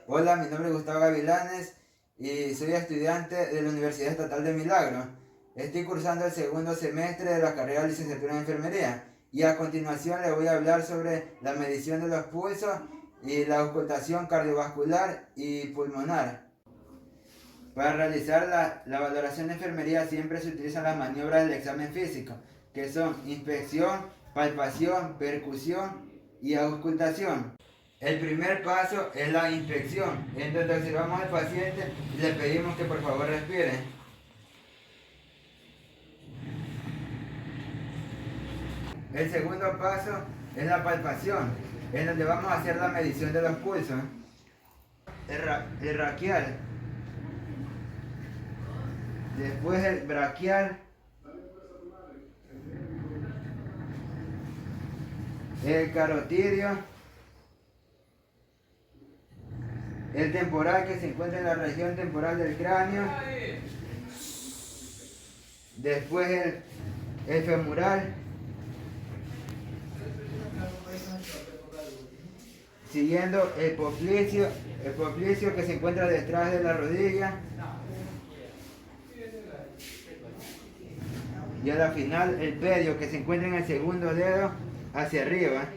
Hola, mi nombre es Gustavo Gavilanes y soy estudiante de la Universidad Estatal de Milagro. Estoy cursando el segundo semestre de la carrera de licenciatura en enfermería y a continuación les voy a hablar sobre la medición de los pulsos y la auscultación cardiovascular y pulmonar. Para realizar la valoración de enfermería siempre se utilizan las maniobras del examen físico, que son inspección, palpación, percusión y auscultación. El primer paso es la inspección, en donde observamos al paciente y le pedimos que por favor respire. El segundo paso es la palpación, en donde vamos a hacer la medición de los pulsos. El raquial, después el braquial, el carotidio, el temporal, que se encuentra en la región temporal del cráneo, después el femoral, siguiendo el poplicio que se encuentra detrás de la rodilla, y a la final el pedio, que se encuentra en el segundo dedo hacia arriba.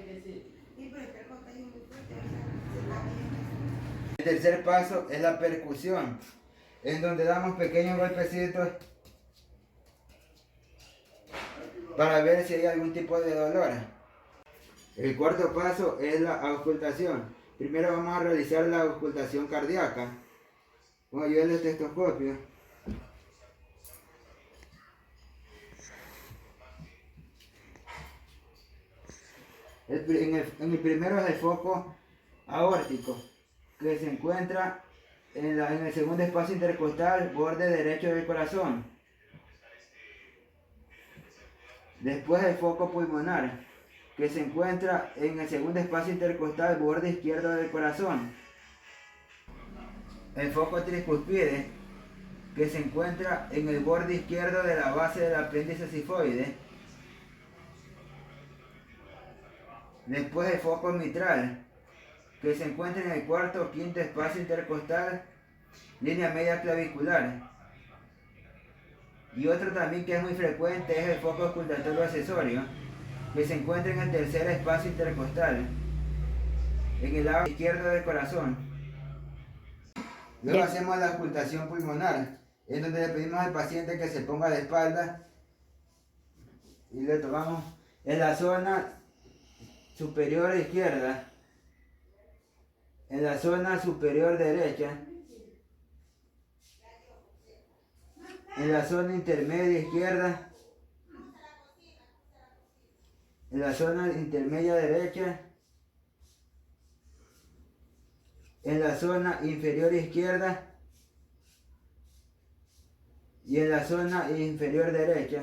El tercer paso es la percusión, en donde damos pequeños golpecitos para ver si hay algún tipo de dolor. El cuarto paso es la auscultación. Primero vamos a realizar la auscultación cardíaca con ayuda del estetoscopio. En el primero es el foco aórtico, que se encuentra en el segundo espacio intercostal, borde derecho del corazón. Después el foco pulmonar, que se encuentra en el segundo espacio intercostal, borde izquierdo del corazón. El foco tricuspide, que se encuentra en el borde izquierdo de la base del apéndice sifoide. Después el foco mitral, que se encuentra en el cuarto o quinto espacio intercostal, línea media clavicular. Y otro también que es muy frecuente es el foco auscultatorio accesorio, que se encuentra en el tercer espacio intercostal, en el lado izquierdo del corazón. Luego hacemos la auscultación pulmonar, en donde le pedimos al paciente que se ponga de espalda y le tomamos en la zona superior izquierda, en la zona superior derecha, en la zona intermedia izquierda, en la zona intermedia derecha, en la zona inferior izquierda y en la zona inferior derecha,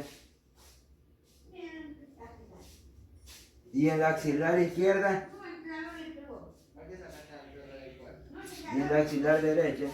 y en la axilar izquierda y en la axilar derecha.